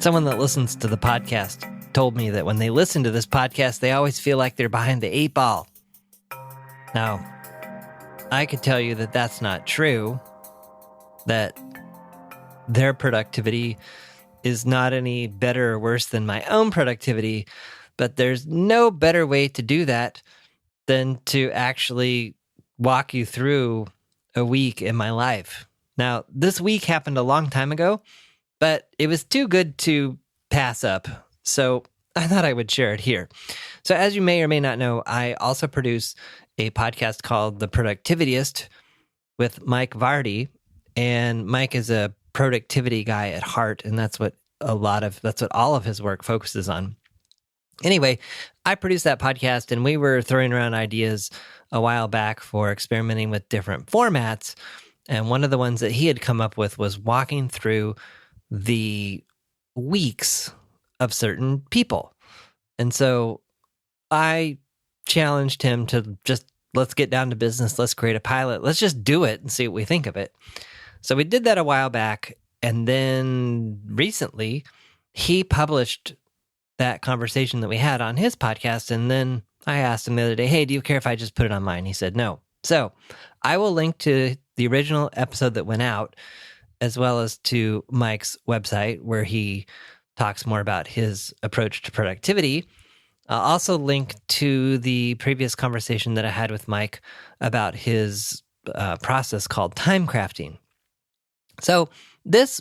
Someone that listens to the podcast told me that when they listen to this podcast, they always feel like they're behind the 8 ball. Now, I could tell you that that's not true, that their productivity is not any better or worse than my own productivity, but there's no better way to do that than to actually walk you through a week in my life. Now, this week happened a long time ago, but it was too good to pass up, so I thought I would share it here. So as you may or may not know, I also produce a podcast called The Productivityist with Mike Vardy, and Mike is a productivity guy at heart, and that's what all of his work focuses on. Anyway, I produced that podcast, and we were throwing around ideas a while back for experimenting with different formats, and one of the ones that he had come up with was walking through the weeks of certain people. And so I challenged him to just, let's get down to business, let's create a pilot, let's just do it and see what we think of it. So we did that a while back, and then recently he published that conversation that we had on his podcast, and then I asked him the other day, hey, do you care if I just put it on mine? He said no. So I will link to the original episode that went out, as well as to Mike's website where he talks more about his approach to productivity. I'll also link to the previous conversation that I had with Mike about his process called time crafting. So this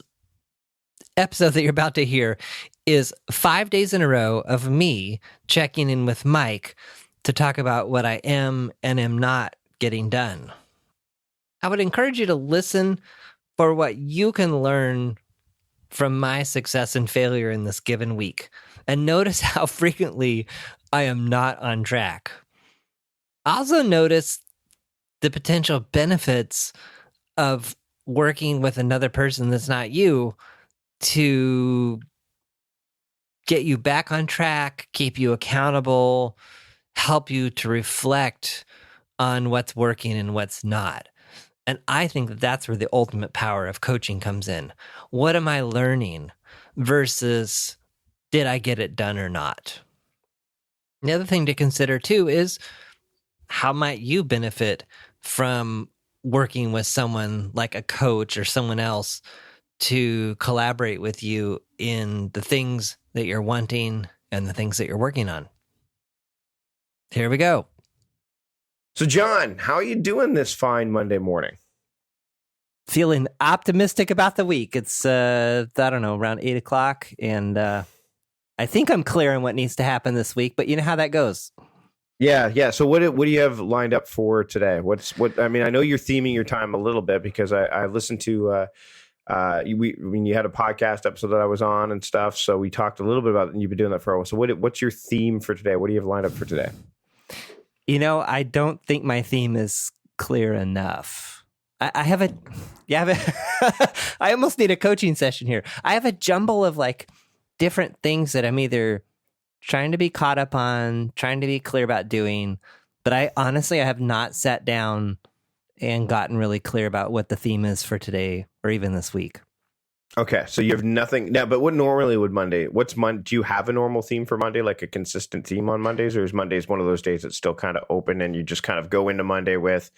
episode that you're about to hear is 5 days in a row of me checking in with Mike to talk about what I am and am not getting done. I would encourage you to listen for what you can learn from my success and failure in this given week, and notice how frequently I am not on track. Also notice the potential benefits of working with another person that's not you to get you back on track, keep you accountable, help you to reflect on what's working and what's not. And I think that that's where the ultimate power of coaching comes in. What am I learning versus did I get it done or not? The other thing to consider too is how might you benefit from working with someone like a coach or someone else to collaborate with you in the things that you're wanting and the things that you're working on. Here we go. So, John, how are you doing this fine Monday morning? Feeling optimistic about the week. It's, I don't know, around 8 o'clock, and I think I'm clear on what needs to happen this week, but you know how that goes. Yeah. So what do you have lined up for today? I mean, I know you're theming your time a little bit because I listened to you had a podcast episode that I was on and stuff, so we talked a little bit about it, and you've been doing that for a while. So what's your theme for today? What do you have lined up for today? You know, I don't think my theme is clear enough. I have a I almost need a coaching session here. I have a jumble of like different things that I'm either trying to be caught up on, trying to be clear about doing, but I have not sat down and gotten really clear about what the theme is for today or even this week. Okay, so you have nothing now, but what normally would Monday? Do you have a normal theme for Monday, like a consistent theme on Mondays, or is Mondays one of those days that's still kind of open and you just kind of go into Monday with,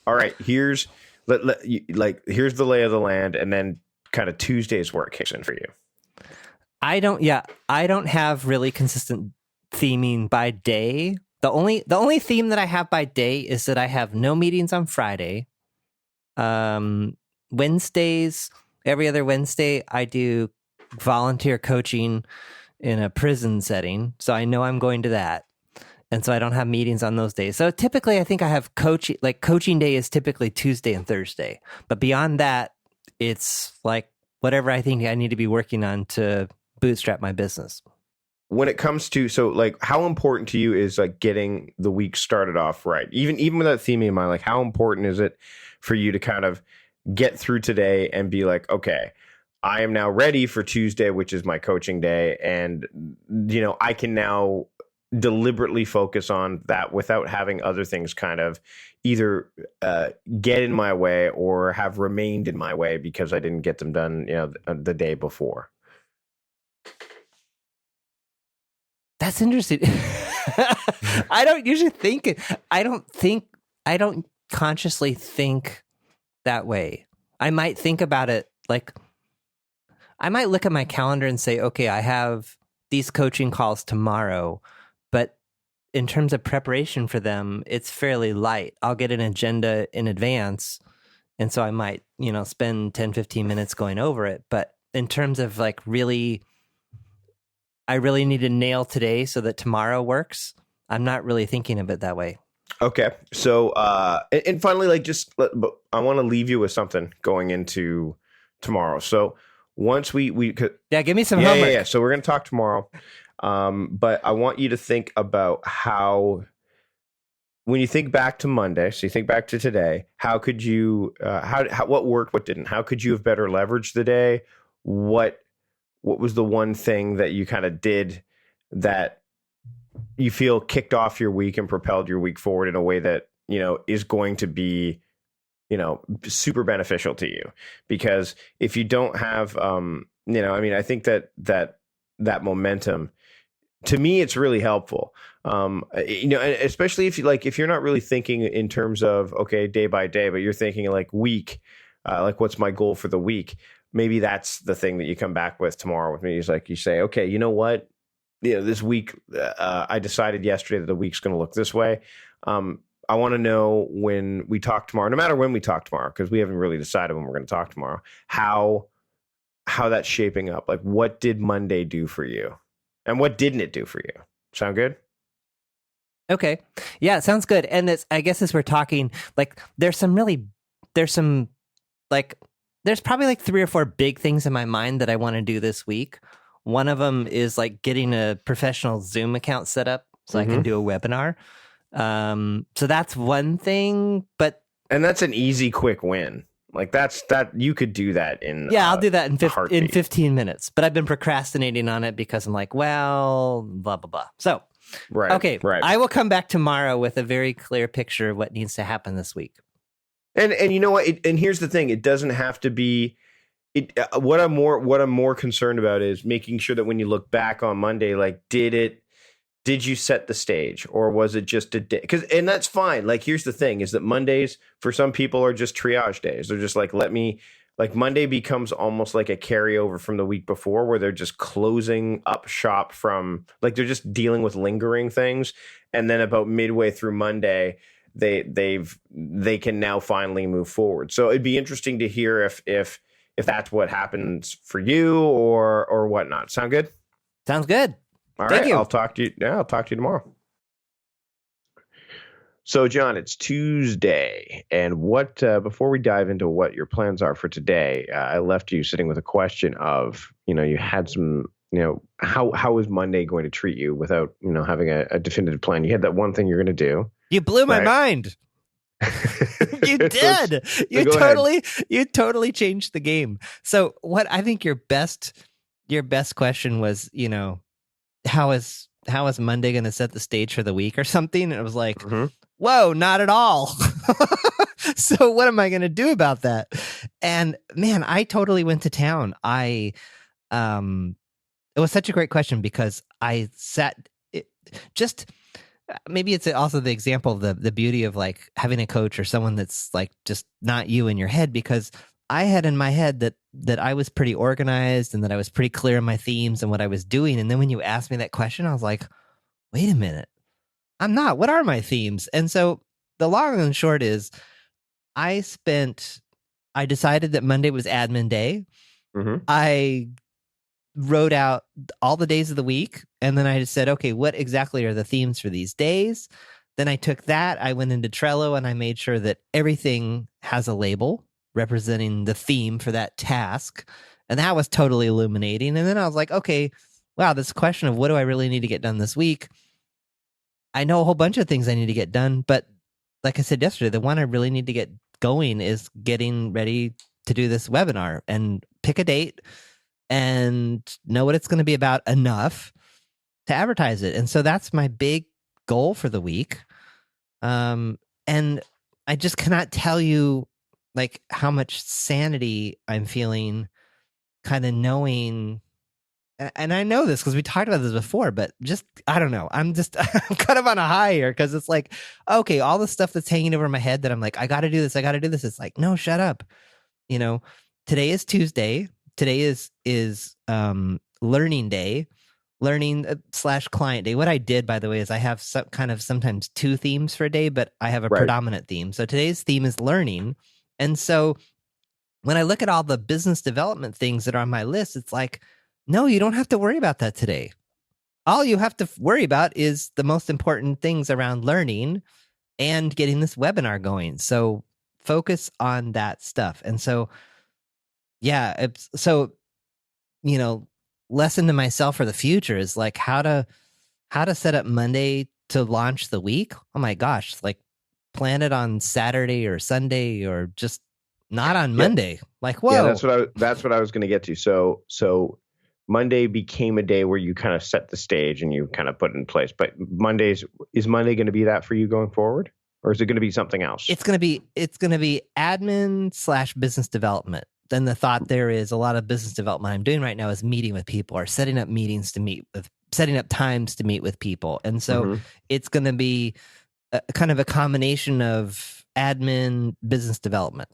all right, here's here's the lay of the land, and then kind of Tuesday's work kicks in for you? I don't have really consistent theming by day. The only theme that I have by day is that I have no meetings on Friday. Wednesdays, every other Wednesday, I do volunteer coaching in a prison setting. So I know I'm going to that. And so I don't have meetings on those days. So typically I think I have coaching day is typically Tuesday and Thursday. But beyond that, it's like whatever I think I need to be working on to bootstrap my business. When it comes to, so like, how important to you is like getting the week started off right? Even with that theme in mind, like how important is it for you to kind of get through today and be like, okay, I am now ready for Tuesday, which is my coaching day. And, you know, I can now deliberately focus on that without having other things kind of either get in my way or have remained in my way because I didn't get them done, you know, the day before. That's interesting. I don't usually think it. I don't consciously think that way. I might think about it like I might look at my calendar and say, okay, I have these coaching calls tomorrow, but in terms of preparation for them, it's fairly light. I'll get an agenda in advance. And so I might, spend 10, 15 minutes going over it. But in terms of like I really need to nail today so that tomorrow works, I'm not really thinking of it that way. Okay. So, and finally, like I want to leave you with something going into tomorrow. So once we could, give me some homework. Yeah. So we're going to talk tomorrow. But I want you to think about how, when you think back to Monday, so you think back to today, how could you, what worked, what didn't? How could you have better leveraged the day? What was the one thing that you kind of did that you feel kicked off your week and propelled your week forward in a way that, is going to be, super beneficial to you? Because if you don't have, I think that momentum, to me, it's really helpful. Especially if you're not really thinking in terms of, okay, day by day, but you're thinking like week, like what's my goal for the week? Maybe that's the thing that you come back with tomorrow with me, is like, you say, okay, you know what? This week, I decided yesterday that the week's going to look this way. I want to know when we talk tomorrow, no matter when we talk tomorrow, because we haven't really decided when we're going to talk tomorrow, how that's shaping up. Like, what did Monday do for you? And what didn't it do for you? Sound good? Okay. Yeah, it sounds good. And I guess as we're talking, like there's probably like 3 or 4 big things in my mind that I want to do this week. One of them is like getting a professional Zoom account set up so I can do a webinar. So that's one thing, and that's an easy, quick win. Like that you could do that in I'll do that in 15 minutes. But I've been procrastinating on it because I'm like, well, blah blah blah. So right, I will come back tomorrow with a very clear picture of what needs to happen this week. And you know what? And here's the thing: it doesn't have to be. What I'm more concerned about is making sure that when you look back on Monday, like did you set the stage, or was it just a day? And that's fine. Like, here's the thing is that Mondays for some people are just triage days. They're just like, Monday becomes almost like a carryover from the week before, where they're just closing up shop from, like, they're just dealing with lingering things. And then about midway through Monday, they can now finally move forward. So it'd be interesting to hear if that's what happens for you or whatnot. Sound good? Sounds good. All Thank right, you. I'll talk to you. Yeah, I'll talk to you tomorrow. So, John, it's Tuesday, and what? Before we dive into what your plans are for today, I left you sitting with a question of, you had some, how is Monday going to treat you without, having a definitive plan? You had that one thing you're going to do. You blew my mind. You did. You totally changed the game. So, what I think your best question was, how is Monday going to set the stage for the week or something? And it was like, whoa, not at all. So what am I going to do about that? And man, I totally went to town. It was such a great question because I sat maybe it's also the example of the beauty of like having a coach or someone that's like just not you in your head, because I had in my head that I was pretty organized and that I was pretty clear on my themes and what I was doing. And then when you asked me that question, I was like, wait a minute, I'm not. What are my themes? And so the long and short is I decided that Monday was admin day. I wrote out all the days of the week. And then I just said, okay, what exactly are the themes for these days? Then I took that, I went into Trello and I made sure that everything has a label representing the theme for that task. And that was totally illuminating. And then I was like, okay, wow, this question of what do I really need to get done this week? I know a whole bunch of things I need to get done, but like I said yesterday, the one I really need to get going is getting ready to do this webinar and pick a date and know what it's going to be about enough to advertise it. And so that's my big goal for the week. And I just cannot tell you like how much sanity I'm feeling kind of knowing and I know this because we talked about this before, but just, I don't know. I'm I'm kind of on a high here because it's like, okay, all the stuff that's hanging over my head that I'm like, I got to do this. I got to do this. It's like, no, shut up. You know, today is Tuesday. Today is learning day, learning / client day. What I did, by the way, is I have some kind of sometimes 2 themes for a day, but I have a Right. predominant theme. So today's theme is learning. And so when I look at all the business development things that are on my list, it's like, no, you don't have to worry about that today. All you have to worry about is the most important things around learning and getting this webinar going. So focus on that stuff. And so, yeah, so, lesson to myself for the future is like how to set up Monday to launch the week. Oh my gosh, like plan it on Saturday or Sunday or just not on Monday. Like, whoa. Yeah, that's what I was going to get to. So Monday became a day where you kind of set the stage and you kind of put it in place. But is Monday going to be that for you going forward, or is it going to be something else? It's going to be admin / business development. Then the thought there is a lot of business development I'm doing right now is meeting with people or setting up meetings to meet with, setting up times to meet with people. And so it's going to be kind of a combination of admin, business development.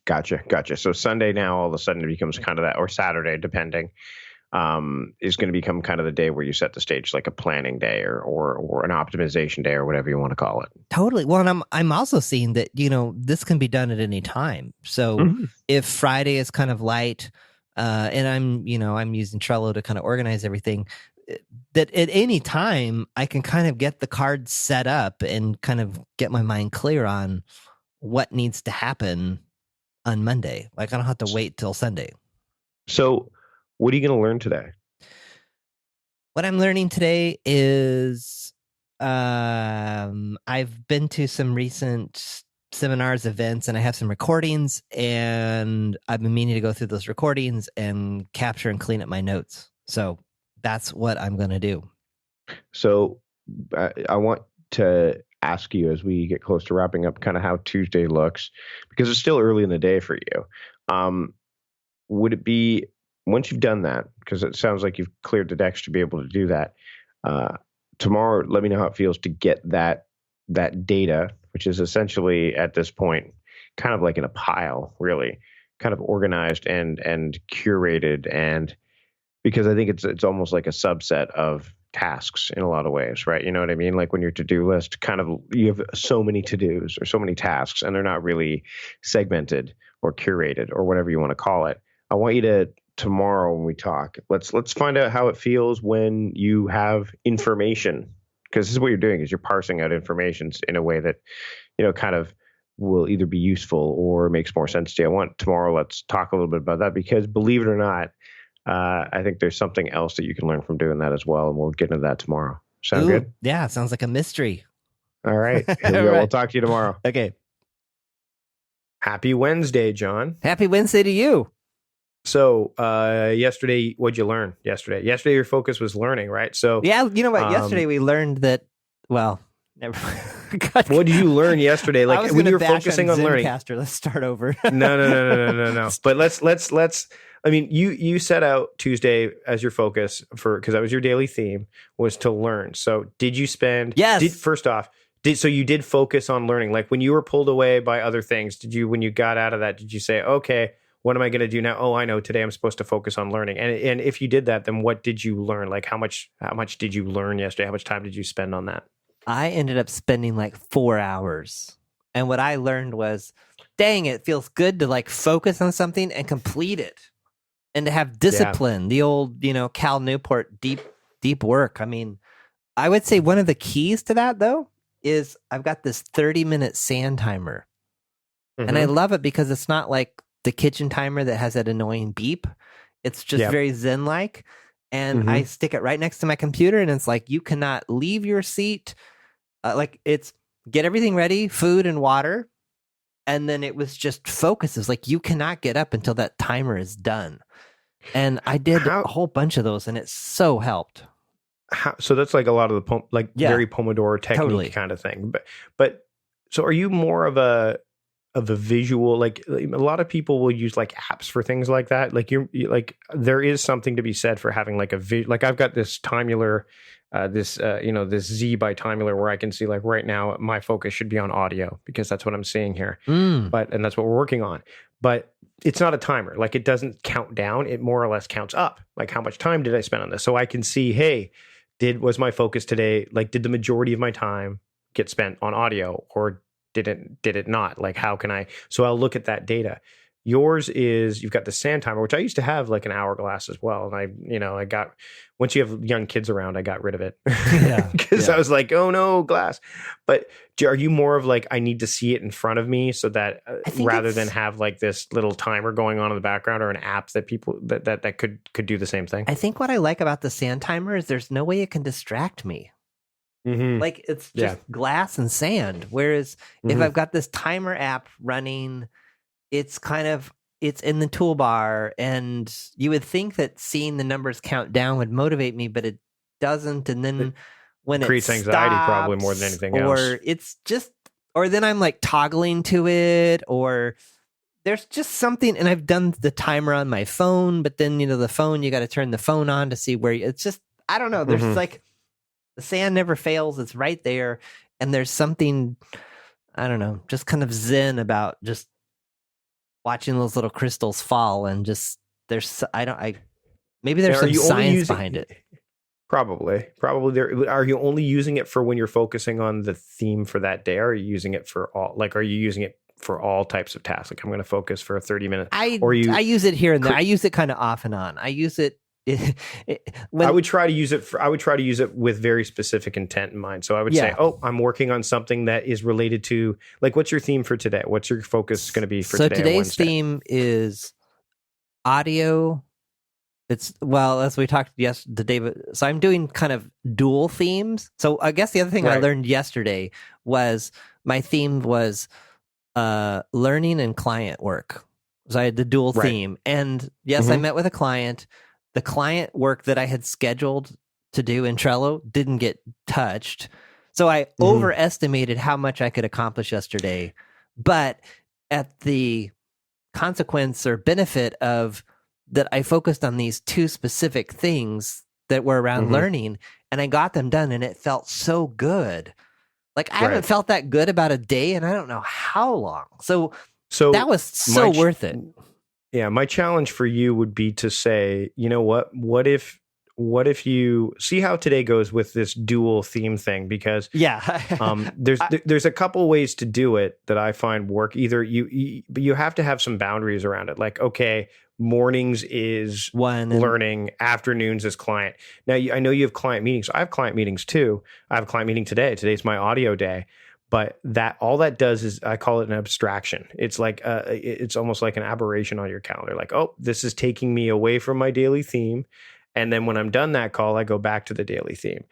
Gotcha. So Sunday now all of a sudden it becomes kind of that, or Saturday, depending, is going to become kind of the day where you set the stage, like a planning day or an optimization day or whatever you want to call it. Totally. Well, and I'm also seeing that, this can be done at any time. So if Friday is kind of light, and I'm using Trello to kind of organize everything, that at any time I can kind of get the cards set up and kind of get my mind clear on what needs to happen on Monday. Like I don't have to wait till Sunday. So what are you going to learn today? What I'm learning today is I've been to some recent seminars, events, and I have some recordings, and I've been meaning to go through those recordings and capture and clean up my notes. So that's what I'm going to do. So I want to ask you as we get close to wrapping up kind of how Tuesday looks, because it's still early in the day for you. Would it be, once you've done that, because it sounds like you've cleared the decks to be able to do that, tomorrow, let me know how it feels to get that data, which is essentially at this point kind of like in a pile, really, kind of organized and curated, and because I think it's almost like a subset of tasks in a lot of ways, right? You know what I mean? Like when your to-do list kind of, you have so many to-dos or so many tasks, and they're not really segmented or curated or whatever you want to call it. I want you to, tomorrow when we talk, let's find out how it feels when you have information, because this is what you're doing, is you're parsing out information in a way that, kind of will either be useful or makes more sense to you. I want tomorrow, let's talk a little bit about that, because believe it or not, I think there's something else that you can learn from doing that as well, and we'll get into that tomorrow. Sound good? Yeah, sounds like a mystery. All right. Here we go. Right. We'll talk to you tomorrow. Okay. Happy Wednesday, John. Happy Wednesday to you. So yesterday, what'd you learn yesterday? Yesterday, your focus was learning, right? So yeah, you know what? Yesterday we learned that, well, never. What did you learn yesterday? Like when you were focusing on learning. Let's start over. No. But let's. I mean, you set out Tuesday as your focus because that was your daily theme, was to learn. So did you spend? Yes. So you did focus on learning. Like when you were pulled away by other things, when you got out of that, did you say, okay, what am I going to do now? Oh, I know, today I'm supposed to focus on learning. And if you did that, then what did you learn? Like how much did you learn yesterday? How much time did you spend on that? I ended up spending like 4 hours. And what I learned was, dang, it feels good to like focus on something and complete it. And to have discipline, the old, Cal Newport, deep work. I mean, I would say one of the keys to that, though, is I've got this 30-minute sand timer. And I love it because it's not like the kitchen timer that has that annoying beep. It's just very Zen-like. And I stick it right next to my computer, and it's like, you cannot leave your seat. It's get everything ready, food and water. And then it was just focus. It's like, you cannot get up until that timer is done. And I did a whole bunch of those, and it so helped. So that's like a lot of the very Pomodoro technique kind of thing. But so are you more of a of a visual, like a lot of people will use like apps for things like that. Like like there is something to be said for having like like I've got this timular, this Z by timular where I can see like right now my focus should be on audio because that's what I'm seeing here. And that's what we're working on. But it's not a timer. Like it doesn't count down. It more or less counts up. Like how much time did I spend on this? So I can see, hey, was my focus today, like did the majority of my time get spent on audio or did it not? Like how can I, so I'll look at that data. Yours is, you've got the sand timer, which I used to have like an hourglass as well. And I got, once you have young kids around, I got rid of it. Because I was like, oh no, glass. But are you more of like, I need to see it in front of me so that rather than have like this little timer going on in the background or an app that people that could do the same thing? I think what I like about the sand timer is there's no way it can distract me. Like it's just glass and sand. Whereas if I've got this timer app running, it's in the toolbar, and you would think that seeing the numbers count down would motivate me, but it doesn't. And then when it creates anxiety probably more than anything else. Or it's just, or then I'm like toggling to it, or there's just something, and I've done the timer on my phone, but then, the phone, you got to turn the phone on to see where it's just, I don't know. There's like, the sand never fails. It's right there. And there's something, I don't know, just kind of zen about just watching those little crystals fall, and just maybe there's some science behind it. Probably there. Are you only using it for when you're focusing on the theme for that day? Or are you using it for all, like, are you using it for all types of tasks? Like I'm going to focus for 30 minutes. I use it here and there. I use it kind of off and on. I use it. I would try to use it with very specific intent in mind. So I would say, I'm working on something that is related to, like, what's your theme for today? What's your focus going to be for today? So today's theme is audio. It's, well, as we talked yesterday, so I'm doing kind of dual themes. So I guess the other thing I learned yesterday was my theme was learning and client work. So I had the dual theme, and yes, I met with a client. The client work that I had scheduled to do in Trello didn't get touched. So I overestimated how much I could accomplish yesterday. But at the consequence or benefit of that, I focused on these two specific things that were around learning, and I got them done, and it felt so good. Like I haven't felt that good about a day, and I don't know how long. So that was so worth it. Yeah, my challenge for you would be to say, you know what if you see how today goes with this dual theme thing? Because there's a couple ways to do it that I find work. Either but you have to have some boundaries around it. Like, okay, mornings is learning, afternoons is client. Now, I know you have client meetings. I have client meetings too. I have a client meeting today. Today's my audio day. But all that does is, I call it an abstraction. It's like it's almost like an aberration on your calendar. Like, oh, this is taking me away from my daily theme, and then when I'm done that call, I go back to the daily theme.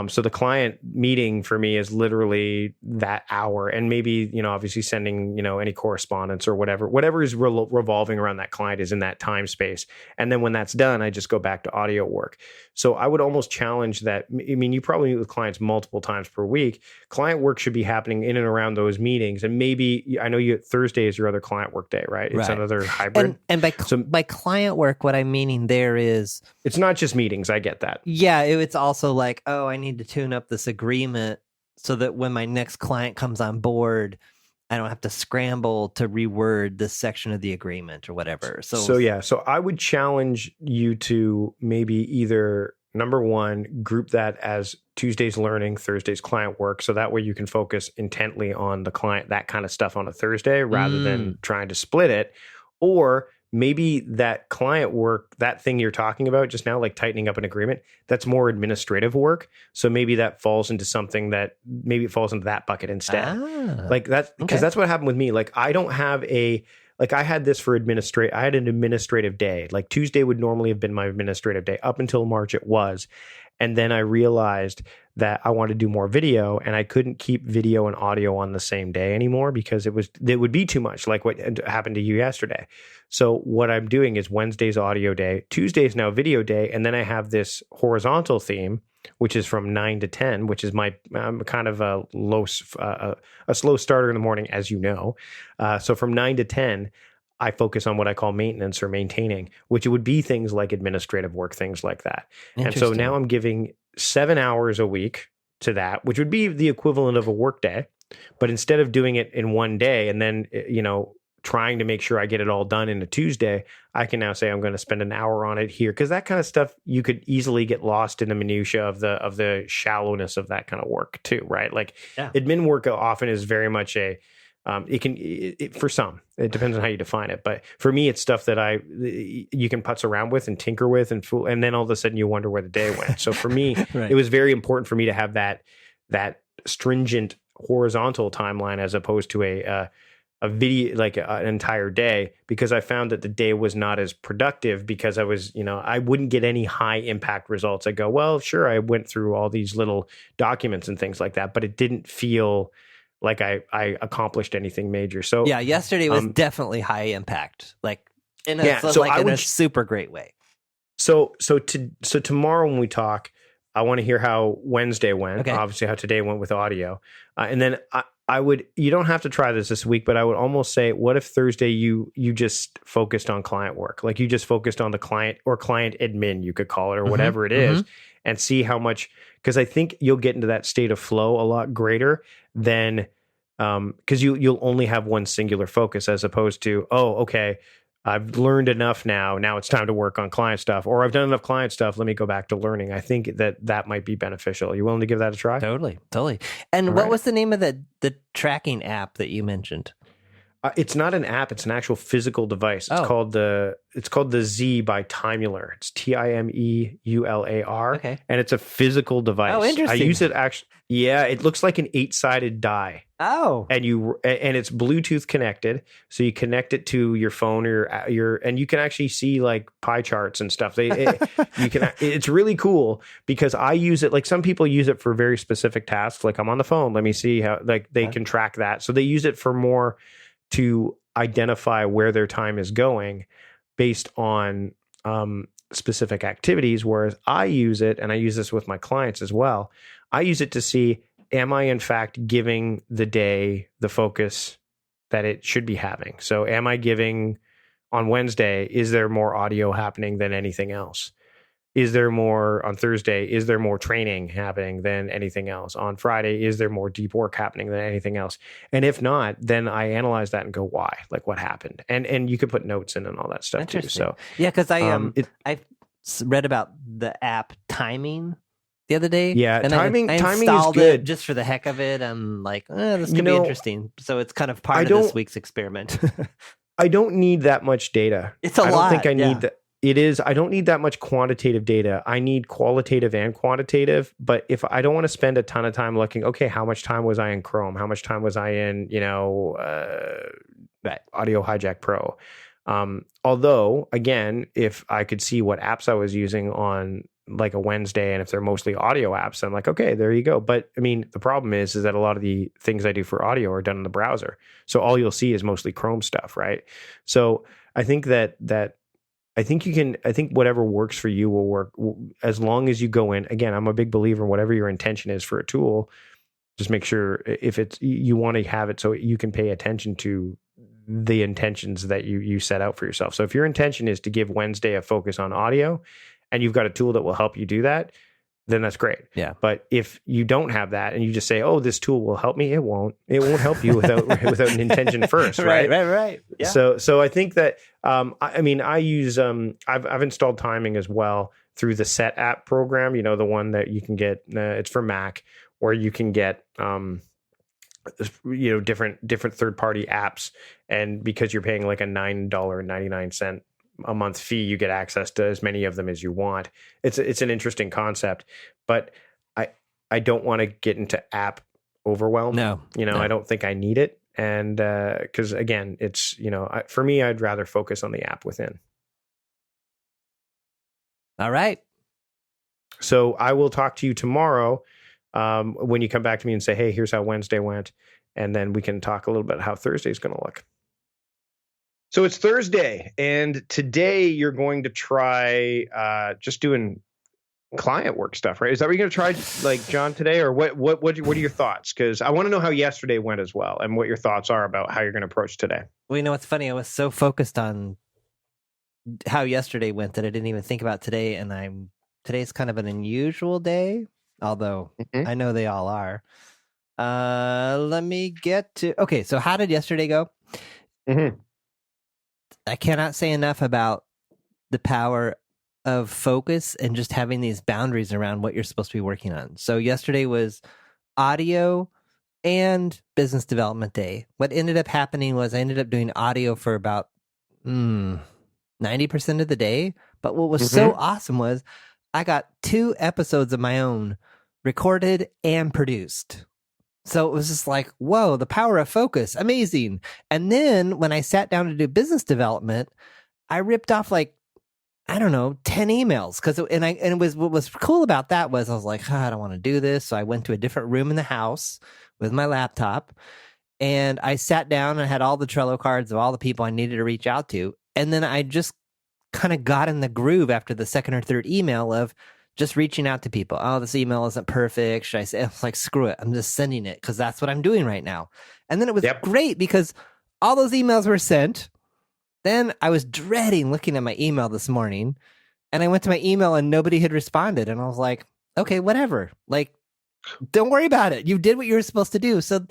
So the client meeting for me is literally that hour, and maybe, obviously sending, any correspondence or whatever is revolving around that client is in that time space. And then when that's done, I just go back to audio work. So I would almost challenge that. I mean, you probably meet with clients multiple times per week. Client work should be happening in and around those meetings. And maybe, I know Thursday is your other client work day, right? It's another hybrid. And by client work, what I'm meaning there is, it's not just meetings. I get that. Yeah. It's also like, I need to tune up this agreement so that when my next client comes on board, I don't have to scramble to reword this section of the agreement or whatever. So I would challenge you to maybe either, number one, group that as Tuesday's learning, Thursday's client work. So that way you can focus intently on the client, that kind of stuff on a Thursday rather than trying to split it. Or maybe that client work, that thing you're talking about just now, like tightening up an agreement, that's more administrative work. So maybe that falls into something that maybe it falls into that bucket instead. Like that's because that's what happened with me. Like I don't have I had this for I had an administrative day. Like Tuesday would normally have been my administrative day. Up until March it was. And then I realized that I wanted to do more video, and I couldn't keep video and audio on the same day anymore because it would be too much, like what happened to you yesterday. So what I'm doing is Wednesday's audio day, Tuesday's now video day, and then I have this horizontal theme which is from 9 to 10, which is my kind of a a slow starter in the morning, as you know. So from 9 to 10, I focus on what I call maintenance or maintaining, which would be things like administrative work, things like that. And so now I'm giving 7 hours a week to that, which would be the equivalent of a work day. But instead of doing it in one day and then, trying to make sure I get it all done in a Tuesday, I can now say I'm going to spend an hour on it here, because that kind of stuff, you could easily get lost in the minutia of the shallowness of that kind of work too, right? Like admin work often is very much for some, it depends on how you define it. But for me, it's stuff that you can putz around with and tinker with and fool, and then all of a sudden you wonder where the day went. So for me, It was very important for me to have that stringent horizontal timeline as opposed to a video, like an entire day, because I found that the day was not as productive because I was, I wouldn't get any high impact results. I go, well, sure, I went through all these little documents and things like that, but it didn't feel like I accomplished anything major. So yeah, yesterday was definitely high impact, like in a super great way. So tomorrow when we talk, I want to hear how Wednesday went. Okay. Obviously, how today went with audio, and then I would. You don't have to try this week, but I would almost say, what if Thursday you just focused on client work, like you just focused on the client or client admin, you could call it, or whatever it is, and see how much. Because I think you'll get into that state of flow a lot greater than because you'll only have one singular focus, as opposed to, oh, okay, I've learned enough now. Now it's time to work on client stuff, or I've done enough client stuff. Let me go back to learning. I think that might be beneficial. Are you willing to give that a try? Totally. And what was the name of the tracking app that you mentioned? It's not an app. It's an actual physical device. It's called the Z by Timular. It's TIMEULAR. Okay. And it's a physical device. Oh, interesting. I use it actually. Yeah, it looks like an 8-sided die. Oh. And it's Bluetooth connected, so you connect it to your phone or and you can actually see like pie charts and stuff. It's really cool because I use it. Like some people use it for very specific tasks. Like I'm on the phone. Let me see how they can track that. So they use it for more to identify where their time is going based on specific activities. Whereas I use it, and I use this with my clients as well. I use it to see, am I in fact giving the day the focus that it should be having? So am I giving on Wednesday, is there more audio happening than anything else? Is there more on Thursday? Is there more training happening than anything else? On Friday, is there more deep work happening than anything else? And if not, then I analyze that and go, why? Like what happened? And you could put notes in and all that stuff too. So yeah, because I read about the app Timing the other day. Yeah, and timing is good. It just for the heck of it. I'm like, this could be interesting. So it's kind of part of this week's experiment. I don't need that much data. It's a lot. I don't think I need that. It is. I don't need that much quantitative data. I need qualitative and quantitative. But if I don't want to spend a ton of time looking, okay, how much time was I in Chrome? How much time was I in, Audio Hijack Pro? Although, again, if I could see what apps I was using on like a Wednesday, and if they're mostly audio apps, I'm like, okay, there you go. But I mean, the problem is that a lot of the things I do for audio are done in the browser. So all you'll see is mostly Chrome stuff, right? So I think I think whatever works for you will work as long as you go in. Again, I'm a big believer in whatever your intention is for a tool, just make sure if you want to have it so you can pay attention to the intentions that you set out for yourself. So if your intention is to give Wednesday a focus on audio and you've got a tool that will help you do that, then that's great. Yeah. But if you don't have that and you just say, oh, this tool will help me, it won't help you without an intention first. Right. Right. Yeah. So I think that, I use, I've installed timing as well through the Set app program, the one that you can get, it's for Mac, or you can get, different third-party apps. And because you're paying like a $9.99 a month fee, you get access to as many of them as you want. It's an interesting concept, but I don't want to get into app overwhelm. No. I don't think I need it. And because again, it's, for me, I'd rather focus on the app within. All right. So I will talk to you tomorrow when you come back to me and say, hey, here's how Wednesday went. And then we can talk a little bit how Thursday's going to look. So it's Thursday, and today you're going to try just doing client work stuff, right? Is that what you're going to try, like, John, today, or what are your thoughts? Because I want to know how yesterday went as well, and what your thoughts are about how you're going to approach today. Well, you know what's funny? I was so focused on how yesterday went that I didn't even think about today, and today's kind of an unusual day, although I know they all are. Let me get to okay. So how did yesterday go? I cannot say enough about the power of focus and just having these boundaries around what you're supposed to be working on. So yesterday was audio and business development day. What ended up happening was I ended up doing audio for about 90% of the day. But what was so awesome was I got 2 episodes of my own recorded and produced. So it was just like, whoa, the power of focus, amazing. And then when I sat down to do business development, I ripped off like, I don't know, 10 emails. What was cool about that was I was like, I don't want to do this. So I went to a different room in the house with my laptop, and I sat down and had all the Trello cards of all the people I needed to reach out to. And then I just kind of got in the groove after the second or third email of just reaching out to people. Oh, this email isn't perfect. Should I say? I was like, screw it. I'm just sending it because that's what I'm doing right now. And then it was great because all those emails were sent. Then I was dreading looking at my email this morning, and I went to my email and nobody had responded. And I was like, okay, whatever. Like, don't worry about it. You did what you were supposed to do. So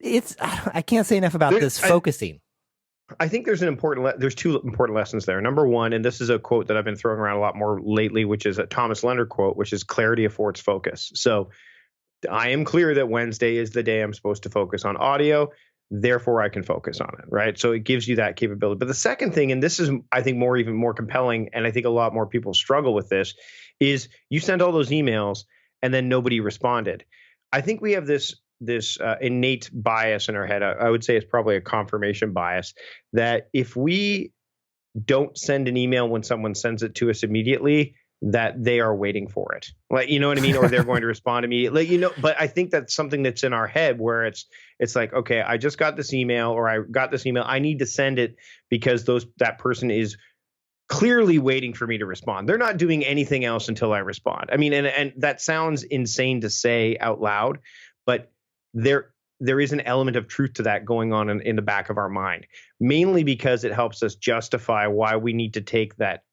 I can't say enough about this focusing. I think there's there's 2 important lessons there. Number one, and this is a quote that I've been throwing around a lot more lately, which is a Thomas Leonard quote, which is clarity affords focus. So I am clear that Wednesday is the day I'm supposed to focus on audio. Therefore, I can focus on it, right? So it gives you that capability. But the second thing, and this is, I think, even more compelling, and I think a lot more people struggle with this, is you send all those emails and then nobody responded. I think we have this innate bias in our head. I would say it's probably a confirmation bias, that if we don't send an email when someone sends it to us immediately, that they are waiting for it. Like, you know what I mean? Or they're going to respond immediately, you know, but I think that's something that's in our head where it's like, okay, I just got this email, or I got this email. I need to send it because that person is clearly waiting for me to respond. They're not doing anything else until I respond. I mean, and that sounds insane to say out loud, but there is an element of truth to that going on in the back of our mind, mainly because it helps us justify why we need to take that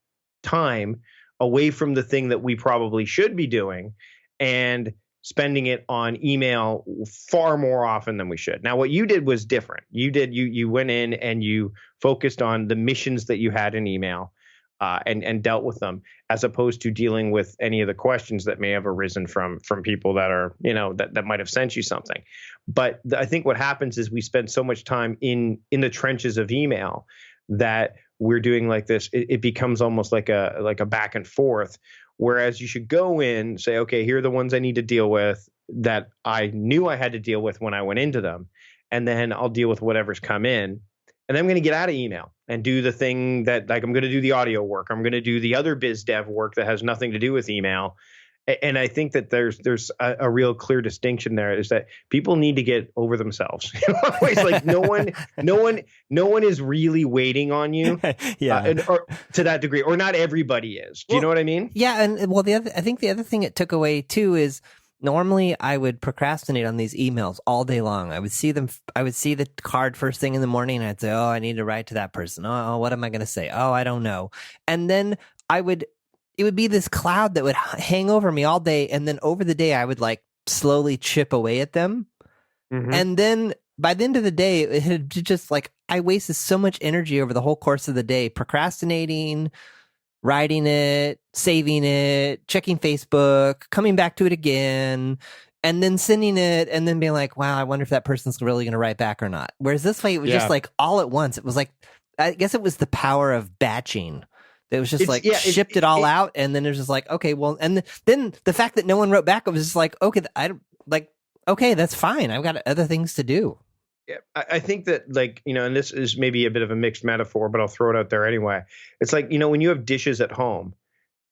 time away from the thing that we probably should be doing and spending it on email far more often than we should. Now, what you did was different. You went in and you focused on the missions that you had in email, and dealt with them, as opposed to dealing with any of the questions that may have arisen from people that are, you know, that might have sent you something. But I think what happens is we spend so much time in the trenches of email that we're doing like this. It becomes almost like a back and forth. Whereas you should go in, say, okay, here are the ones I need to deal with that I knew I had to deal with when I went into them, and then I'll deal with whatever's come in. And then I'm going to get out of email and do the thing that, like, I'm going to do the audio work. I'm going to do the other biz dev work that has nothing to do with email. And I think that there's a real clear distinction there, is that people need to get over themselves. Always like no one is really waiting on you, or to that degree, or not everybody is. Do you know what I mean? Yeah, and well, I think the other thing it took away too is, normally I would procrastinate on these emails all day long. I would see the card first thing in the morning, and I'd say, oh, I need to write to that person. Oh, what am I going to say? Oh, I don't know. And then it would be this cloud that would hang over me all day. And then over the day, I would like slowly chip away at them. Mm-hmm. And then by the end of the day, it had just like, I wasted so much energy over the whole course of the day, procrastinating, writing it, saving it, checking Facebook, coming back to it again, and then sending it, and then being like, wow, I wonder if that person's really going to write back or not. Whereas this way, it was just like all at once. It was like, I guess it was the power of batching. It was just shipped it all out, and then it was just like, okay, well, and then the fact that no one wrote back, it was just like, okay, that's fine. I've got other things to do. Yeah, I think that, like, you know, and this is maybe a bit of a mixed metaphor, but I'll throw it out there anyway. It's like, you know, when you have dishes at home,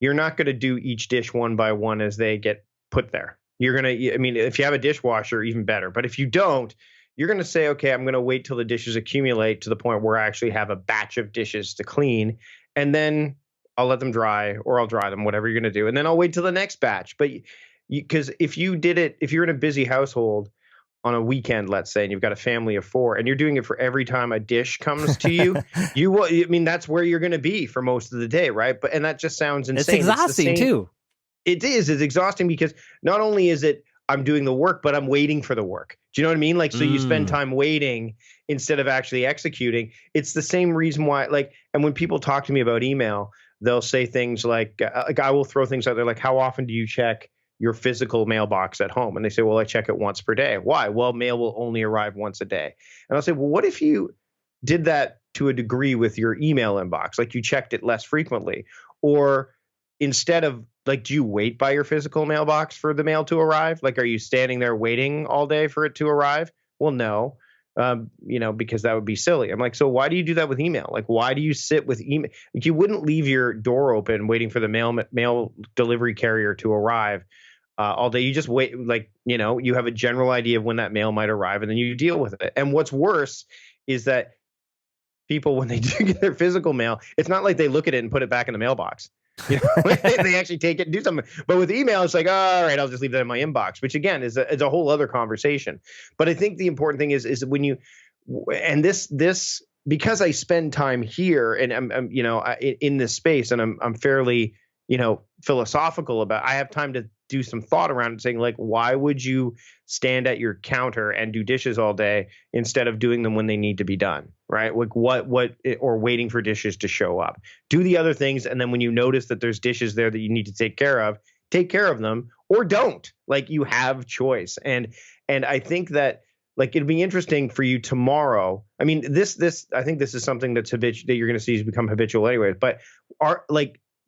you're not going to do each dish one by one as they get put there. You're going to, I mean, if you have a dishwasher, even better. But if you don't, you're going to say, okay, I'm going to wait till the dishes accumulate to the point where I actually have a batch of dishes to clean. And then I'll let them dry or I'll dry them, whatever you're going to do. And then I'll wait till the next batch. But because if you're in a busy household on a weekend, let's say, and you've got a family of 4 and you're doing it for every time a dish comes to you, I mean, that's where you're going to be for most of the day. Right. And that just sounds insane. It's exhausting too. It is. It's exhausting because not only is it I'm doing the work, but I'm waiting for the work. Do you know what I mean? Like, so you spend time waiting instead of actually executing. It's the same reason why, like, and when people talk to me about email, they'll say things like I will throw things out there like, how often do you check your physical mailbox at home? And they say, well, I check it once per day. Why? Well, mail will only arrive once a day. And I'll say, well, what if you did that to a degree with your email inbox? Like you checked it less frequently, or instead of like, do you wait by your physical mailbox for the mail to arrive? Like, are you standing there waiting all day for it to arrive? Well, no, because that would be silly. I'm like, so why do you do that with email? Like, why do you sit with email? Like, you wouldn't leave your door open waiting for the mail delivery carrier to arrive all day. You just wait, like, you have a general idea of when that mail might arrive and then you deal with it. And what's worse is that people, when they do get their physical mail, it's not like they look at it and put it back in the mailbox. They actually take it and do something. But with email, it's like, all right, I'll just leave that in my inbox, which again is a whole other conversation. But I think the important thing is when you, and this because I spend time here and I'm in this space and I'm fairly philosophical about, I have time to do some thought around it, saying like, why would you stand at your counter and do dishes all day instead of doing them when they need to be done, right? Like or waiting for dishes to show up. Do the other things, and then when you notice that there's dishes there that you need to take care of them, or don't. Like, you have choice. And I think that, like, it'd be interesting for you tomorrow. I mean, I think this is something that you're going to see become habitual anyway. But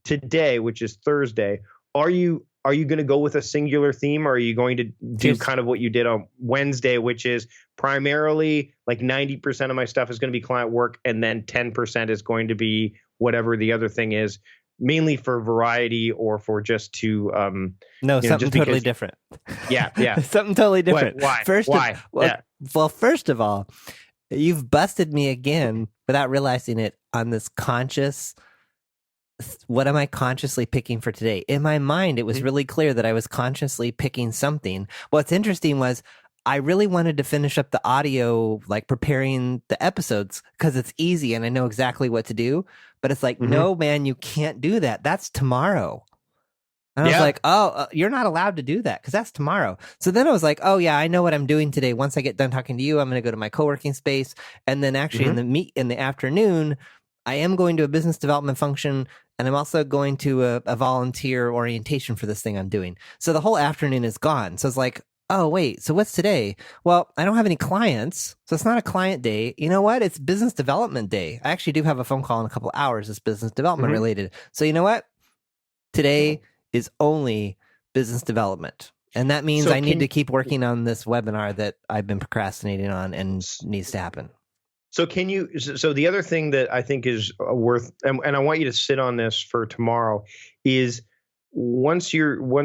today, which is Thursday, are you going to go with a singular theme, or are you going to do kind of what you did on Wednesday, which is primarily like 90% of my stuff is going to be client work, and then 10% is going to be whatever the other thing is, mainly for variety or for just to something totally different. Yeah. Something totally different. Why? Well, first of all, you've busted me again without realizing it on this conscious. What am I consciously picking for today? In my mind, it was really clear that I was consciously picking something. What's interesting was I really wanted to finish up the audio, like preparing the episodes, because it's easy and I know exactly what to do. But it's like, no, man, you can't do that. That's tomorrow. And I was like, you're not allowed to do that because that's tomorrow. So then I was like, oh yeah, I know what I'm doing today. Once I get done talking to you, I'm going to go to my co-working space. And then actually in the afternoon, I am going to a business development function, and I'm also going to a volunteer orientation for this thing I'm doing. So the whole afternoon is gone. So it's like, oh, wait, so what's today? Well, I don't have any clients, so it's not a client day. You know what? It's business development day. I actually do have a phone call in a couple of hours that's business development related. So you know what? Today is only business development. And that means I need to keep working on this webinar that I've been procrastinating on and needs to happen. So so the other thing that I think is worth, and I want you to sit on this for tomorrow, is once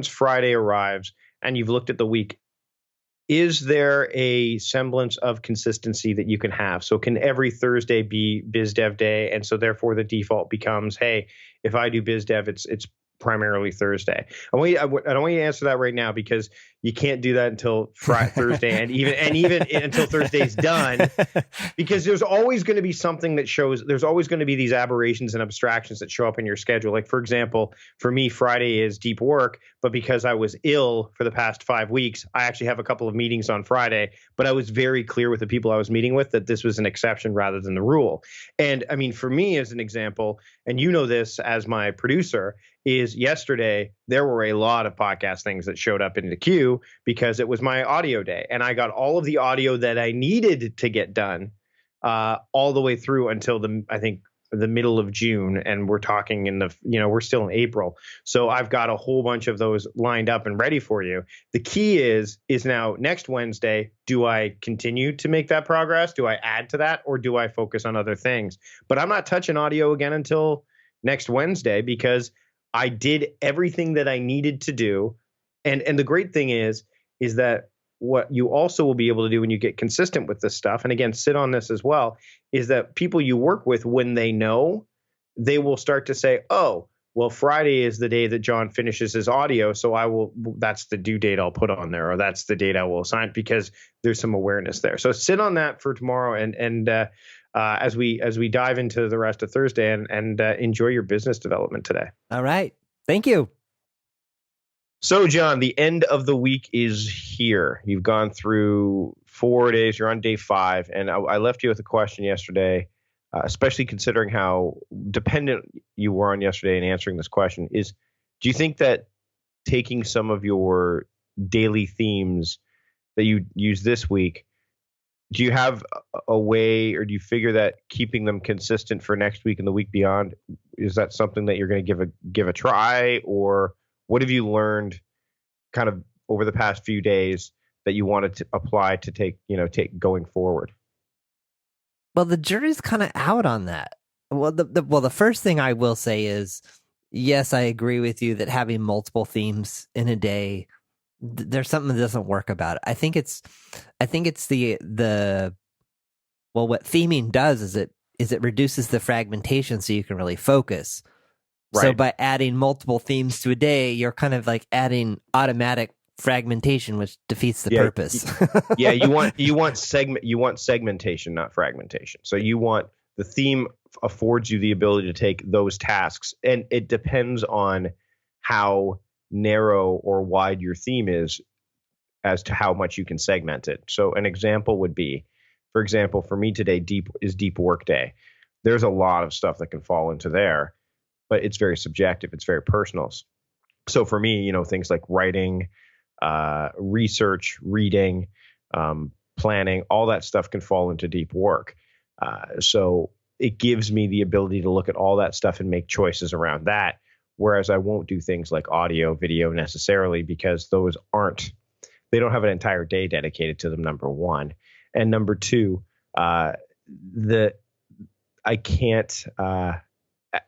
Friday arrives and you've looked at the week, is there a semblance of consistency that you can have? So can every Thursday be Biz Dev Day? And so therefore the default becomes, hey, if I do Biz Dev, it's primarily Thursday. I don't want you to answer that right now because you can't do that until Thursday and even until Thursday's done, because there's always going to be something that shows, there's always going to be these aberrations and abstractions that show up in your schedule. Like, for example, for me, Friday is deep work, but because I was ill for the past 5 weeks, I actually have a couple of meetings on Friday, but I was very clear with the people I was meeting with that this was an exception rather than the rule. And I mean, for me as an example, and you know this as my producer, is yesterday there were a lot of podcast things that showed up in the queue because it was my audio day, and I got all of the audio that I needed to get done all the way through until I think the middle of June, and we're talking we're still in April. So I've got a whole bunch of those lined up and ready for you. The key is now next Wednesday, do I continue to make that progress? Do I add to that, or do I focus on other things? But I'm not touching audio again until next Wednesday because I did everything that I needed to do. And the great thing is that what you also will be able to do when you get consistent with this stuff, and again, sit on this as well, is that people you work with, when they know they will start to say, oh, well, Friday is the day that John finishes his audio, so that's the due date I'll put on there, or that's the date I will assign, because there's some awareness there. So sit on that for tomorrow, and as we dive into the rest of Thursday, and enjoy your business development today. All right. Thank you. So, John, the end of the week is here. You've gone through 4 days. You're on day 5. And I left you with a question yesterday, especially considering how dependent you were on yesterday in answering this question, is do you think that taking some of your daily themes that you use this week, do you have a way, or do you figure that keeping them consistent for next week and the week beyond, is that something that you're going to give a try? Or what have you learned kind of over the past few days that you wanted to apply to take going forward? Well, the jury's kind of out on that. Well, the first thing I will say is, yes, I agree with you that having multiple themes in a day, there's something that doesn't work about it. I think it's the what theming does is it reduces the fragmentation so you can really focus. Right. So by adding multiple themes to a day, you're kind of like adding automatic fragmentation, which defeats the purpose. Yeah, you want segmentation, not fragmentation. So you want the theme affords you the ability to take those tasks, and it depends on how narrow or wide your theme is as to how much you can segment it. So an example would be, for example, for me today, deep work day. There's a lot of stuff that can fall into there, but it's very subjective. It's very personal. So for me, things like writing, research, reading, planning, all that stuff can fall into deep work. So it gives me the ability to look at all that stuff and make choices around that. Whereas I won't do things like audio, video necessarily, because they don't have an entire day dedicated to them, number one. And number two, I can't,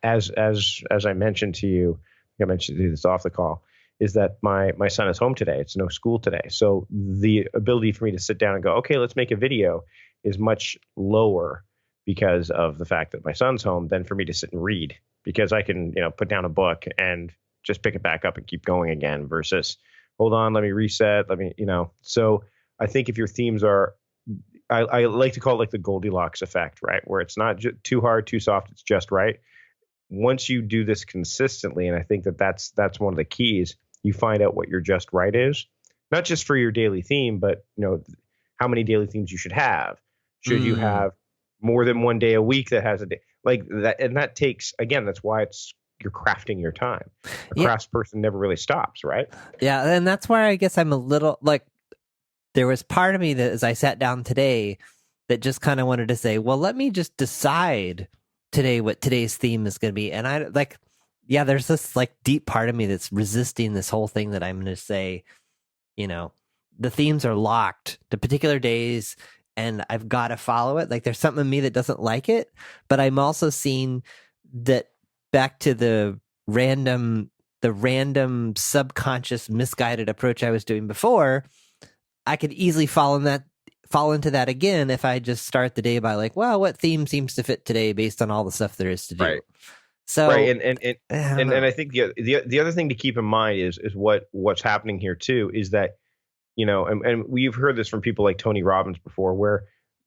as I mentioned to you, I mentioned to you this off the call, is that my son is home today. It's no school today. So the ability for me to sit down and go, okay, let's make a video is much lower because of the fact that my son's home than for me to sit and read, because I can, put down a book and just pick it back up and keep going again versus, hold on, let me reset. So I think if your themes are, I like to call it like the Goldilocks effect, right? Where it's not too hard, too soft, it's just right. Once you do this consistently, and I think that's one of the keys, you find out what your just right is, not just for your daily theme, but how many daily themes you should have. Should you have more than one day a week that has a day like that? And that takes, again, that's why you're crafting your time. A craftsperson never really stops, right? Yeah, and that's why I guess I'm a little like, there was part of me that as I sat down today that just kind of wanted to say, well, let me just decide today what today's theme is going to be. And I like, there's this like deep part of me that's resisting this whole thing that I'm going to say, the themes are locked to particular days and I've got to follow it. Like there's something in me that doesn't like it, but I'm also seeing that back to the random subconscious misguided approach I was doing before. I could easily fall into that again if I just start the day by like, well, what theme seems to fit today based on all the stuff there is to do. Right. So right, and I think the other thing to keep in mind is what's happening here too is that and we've heard this from people like Tony Robbins before, where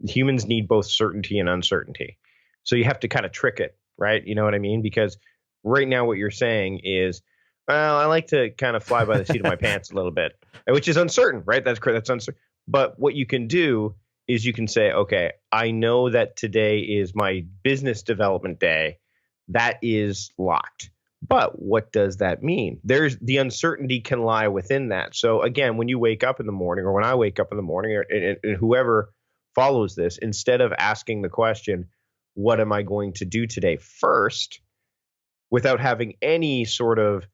humans need both certainty and uncertainty. So you have to kind of trick it, right? You know what I mean? Because right now what you're saying is, well, I like to kind of fly by the seat of my pants a little bit, which is uncertain, right? That's uncertain. But what you can do is you can say, okay, I know that today is my business development day. That is locked. But what does that mean? The uncertainty can lie within that. So again, when you wake up in the morning, or when I wake up in the morning, and whoever follows this, instead of asking the question, what am I going to do today first, without having any sort of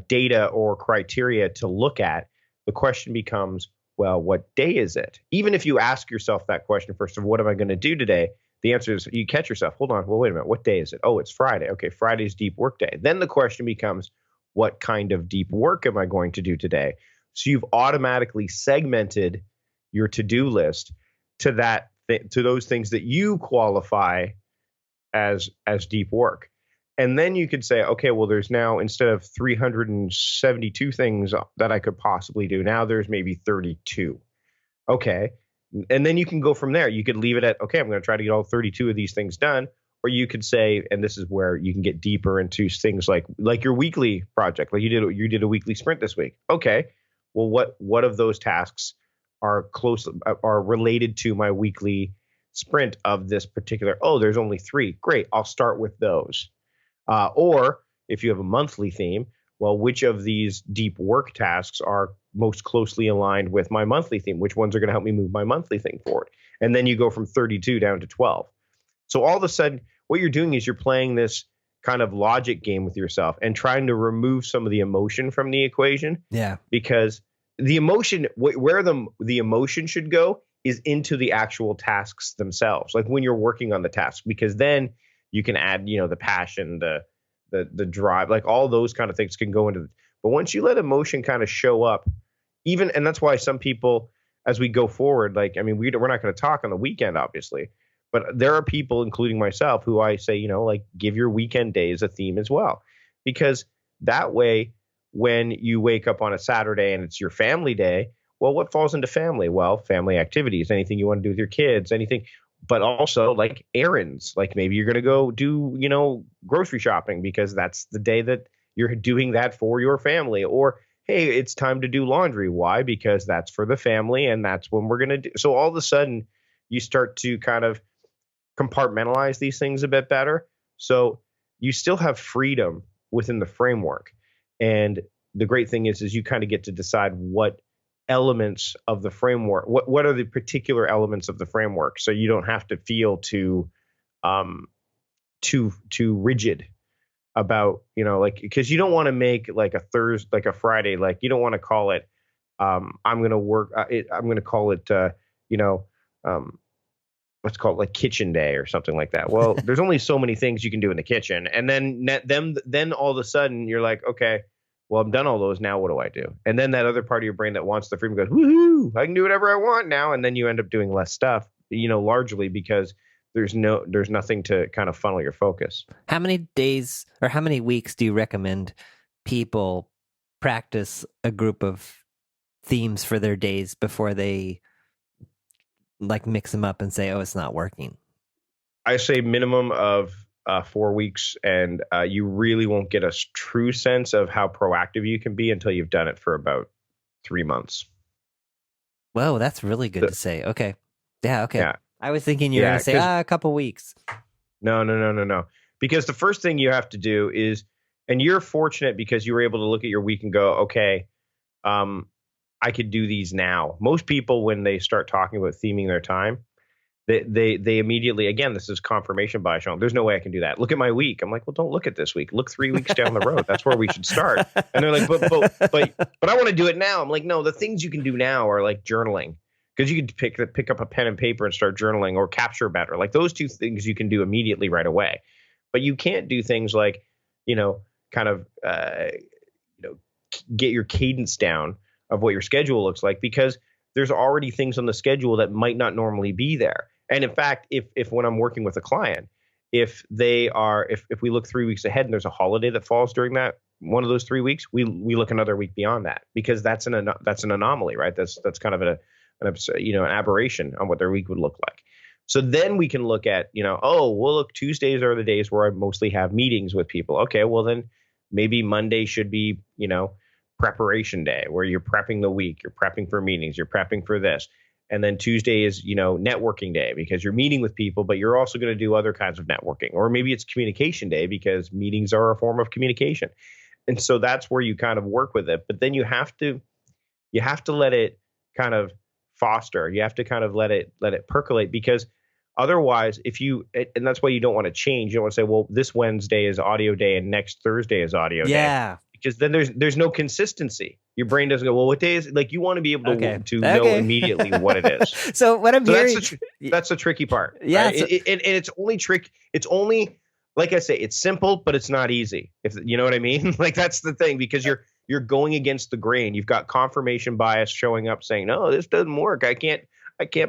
data or criteria to look at, the question becomes, well, what day is it? Even if you ask yourself that question first of what am I going to do today? The answer is you catch yourself. Hold on. Well, wait a minute. What day is it? Oh, it's Friday. Okay. Friday's deep work day. Then the question becomes, what kind of deep work am I going to do today? So you've automatically segmented your to-do list to to those things that you qualify as deep work. And then you could say, okay, well, there's now, instead of 372 things that I could possibly do, now there's maybe 32. Okay. And then you can go from there. You could leave it at, okay, I'm going to try to get all 32 of these things done. Or you could say, and this is where you can get deeper into things like your weekly project, like you did a weekly sprint this week. Okay, well, what of those tasks are related to my weekly sprint of this particular? Oh, there's only 3. Great, I'll start with those. Or if you have a monthly theme, well, which of these deep work tasks are most closely aligned with my monthly theme? Which ones are going to help me move my monthly thing forward? And then you go from 32 down to 12. So all of a sudden, what you're doing is you're playing this kind of logic game with yourself and trying to remove some of the emotion from the equation. Yeah. Because the emotion, where the emotion should go is into the actual tasks themselves. Like when you're working on the task, because then you can add, the passion, the drive, like all those kind of things can go into. But once you let emotion kind of show up, and that's why some people, as we go forward, like, I mean, we're not going to talk on the weekend, obviously. But there are people, including myself, who I say, like, give your weekend days a theme as well. Because that way, when you wake up on a Saturday and it's your family day, well, what falls into family? Well, family activities, anything you want to do with your kids, anything. But also like errands, like maybe you're going to go do, grocery shopping because that's the day that you're doing that for your family. Or, hey, it's time to do laundry. Why? Because that's for the family and that's when we're going to do. So all of a sudden, you start to kind of compartmentalize these things a bit better. So you still have freedom within the framework. And the great thing is you kind of get to decide what elements of the framework, what are the particular elements of the framework. So you don't have to feel too rigid about, like, because you don't want to make like a Thursday, like a Friday, like you don't want to call it, I'm going to work, I'm going to call it, let's call it like kitchen day or something like that. Well, there's only so many things you can do in the kitchen. And then all of a sudden you're like, okay, well, I'm done all those. Now what do I do? And then that other part of your brain that wants the freedom goes, woohoo, I can do whatever I want now. And then you end up doing less stuff, largely because there's nothing to kind of funnel your focus. How many days or how many weeks do you recommend people practice a group of themes for their days before they like mix them up and say, oh, it's not working? I say minimum of 4 weeks, and you really won't get a true sense of how proactive you can be until you've done it for about 3 months. Whoa, that's really good to say. Okay. Yeah, okay. Yeah. I was thinking you were going to say, a couple weeks. No. Because the first thing you have to do is, and you're fortunate because you were able to look at your week and go, okay, I could do these now. Most people, when they start talking about theming their time, they immediately, again, this is confirmation bias. There's no way I can do that. Look at my week. I'm like, well, don't look at this week. Look 3 weeks down the road. That's where we should start. And they're like, but I want to do it now. I'm like, no, the things you can do now are like journaling, because you can pick up a pen and paper and start journaling, or capture better. Like those two things you can do immediately right away. But you can't do things like, get your cadence down of what your schedule looks like, because there's already things on the schedule that might not normally be there. And in fact, if when I'm working with a client, if we look 3 weeks ahead and there's a holiday that falls during that one of those 3 weeks, we look another week beyond that, because that's an anomaly, right? That's kind of an aberration on what their week would look like. So then we can look at, look, Tuesdays are the days where I mostly have meetings with people. Okay, well then maybe Monday should be, preparation day, where you're prepping the week, you're prepping for meetings, you're prepping for this. And then Tuesday is, networking day, because you're meeting with people, but you're also going to do other kinds of networking. Or maybe it's communication day, because meetings are a form of communication. And so that's where you kind of work with it. But then you have to let it kind of foster. You have to kind of let it percolate, because otherwise, and that's why you don't want to change. You don't want to say, well, this Wednesday is audio day and next Thursday is audio day. Yeah. Because then there's no consistency. Your brain doesn't go, well, what day is it? Like, you want to be able to know immediately what it is. So what I'm hearing, that's the tricky part. Yeah. Right? And it's only It's only, like I say, it's simple, but it's not easy. If you know what I mean? Like, that's the thing, because you're going against the grain. You've got confirmation bias showing up saying, no, this doesn't work. I can't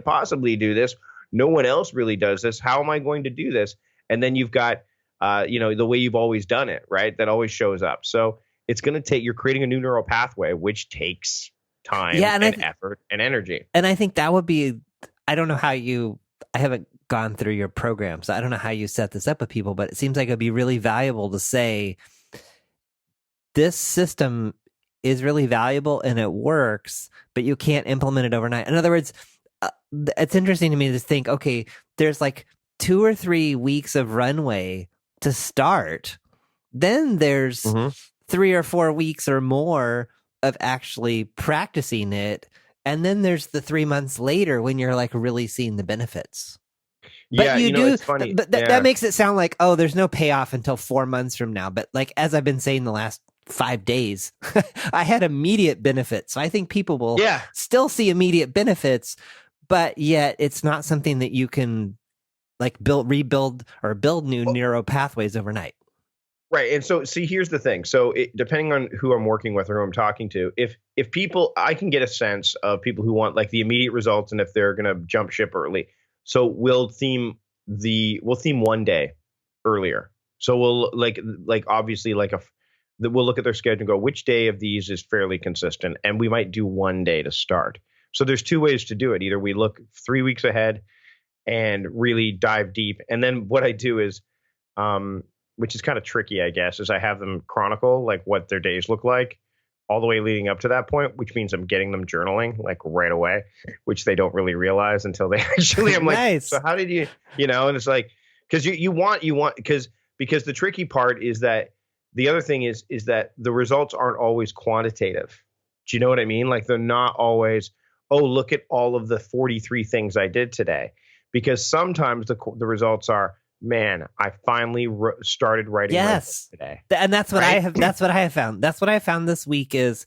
possibly do this. No one else really does this. How am I going to do this? And then you've got the way you've always done it, right? That always shows up. So it's going to take, you're creating a new neural pathway, which takes time and effort and energy. And I think that would be, I don't know how I haven't gone through your programs. I don't know how you set this up with people, but it seems like it'd be really valuable to say this system is really valuable and it works, but you can't implement it overnight. In other words, it's interesting to me to think, okay, there's like 2 or 3 weeks of runway to start. Then there's 3 or 4 weeks or more of actually practicing it. And then there's the 3 months later when you're like really seeing the benefits. But yeah, it's funny. But that makes it sound like, oh, there's no payoff until 4 months from now. But like, as I've been saying the last 5 days, I had immediate benefits. So I think people will still see immediate benefits, but yet it's not something that you can like rebuild or build new neuro pathways overnight. Right. And so, see, here's the thing. So depending on who I'm working with or who I'm talking to, if people, I can get a sense of people who want like the immediate results and if they're going to jump ship early. So we'll theme 1 day earlier. So we'll like obviously we'll look at their schedule and go, which day of these is fairly consistent? And we might do 1 day to start. So there's 2 ways to do it. Either we look 3 weeks ahead and really dive deep. And then what I do is, which is kind of tricky, I guess, is I have them chronicle like what their days look like all the way leading up to that point, which means I'm getting them journaling like right away, which they don't really realize until they actually, I'm like, nice. So how did you, and it's like, because you want, because the tricky part is that the other thing is that the results aren't always quantitative. Do you know what I mean? Like they're not always, oh, look at all of the 43 things I did today. Because sometimes the results are, man, I finally started writing today. And that's what I have. That's what I have found. That's what I found this week is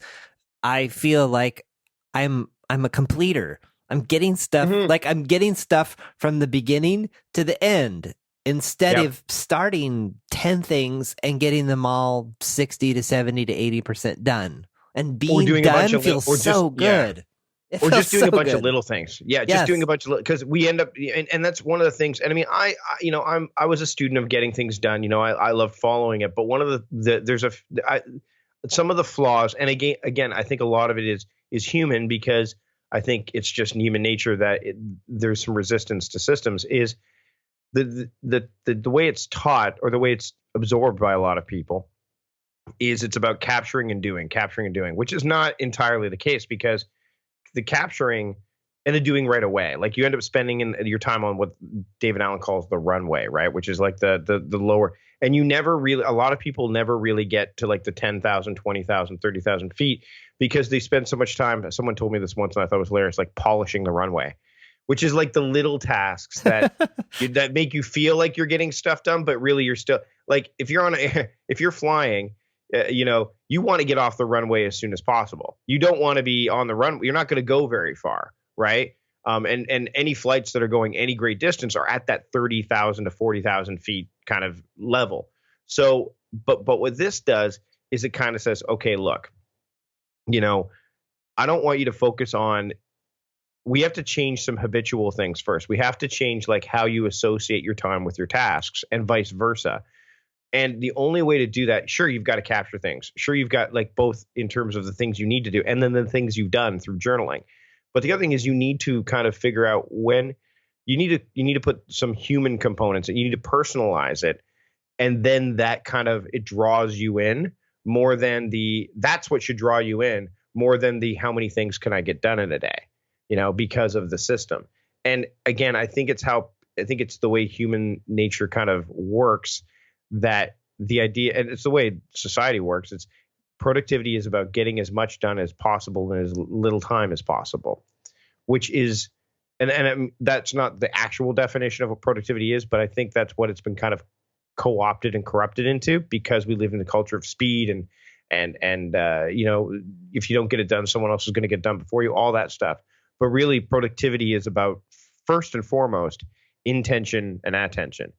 I feel like I'm a completer. I'm getting stuff like I'm getting stuff from the beginning to the end instead of starting 10 things and getting them all 60 to 70 to 80% done. And being done feels so good. Yeah. Or just doing a bunch of little things. Yeah, just doing a bunch of because we end up, and that's one of the things. And I mean, I was a student of getting things done. I love following it. But one of there's some of the flaws, and again, I think a lot of it is human because I think it's just human nature that there's some resistance to systems. Is the way it's taught or the way it's absorbed by a lot of people is it's about capturing and doing, which is not entirely the case because the capturing and the doing right away, like you end up spending your time on what David Allen calls the runway, right? Which is like the lower, and a lot of people never really get to like the 10,000, 20,000, 30,000 feet because they spend so much time. Someone told me this once and I thought it was hilarious, like polishing the runway, which is like the little tasks that that make you feel like you're getting stuff done, but really you're still like, if you're flying, you want to get off the runway as soon as possible. You don't want to be on the runway. You're not going to go very far, right? And any flights that are going any great distance are at that 30,000 to 40,000 feet kind of level. So, but what this does is it kind of says, okay, look, I don't want you to focus on. We have to change some habitual things first. We have to change like how you associate your time with your tasks and vice versa. And the only way to do that, sure, you've got to capture things. Sure, you've got like both in terms of the things you need to do and then the things you've done through journaling. But the other thing is you need to kind of figure out when you need to put some human components. You need to personalize it. And then that kind of, it draws you in more than that's what should draw you in more than how many things can I get done in a day, because of the system. And again, I think it's the way human nature kind of works. That the idea, and it's the way society works, it's productivity is about getting as much done as possible in as little time as possible, which is, and that's not the actual definition of what productivity is, but I think that's what it's been kind of co-opted and corrupted into because we live in the culture of speed and if you don't get it done, someone else is going to get done before you, all that stuff. But really productivity is about first and foremost intention and attention.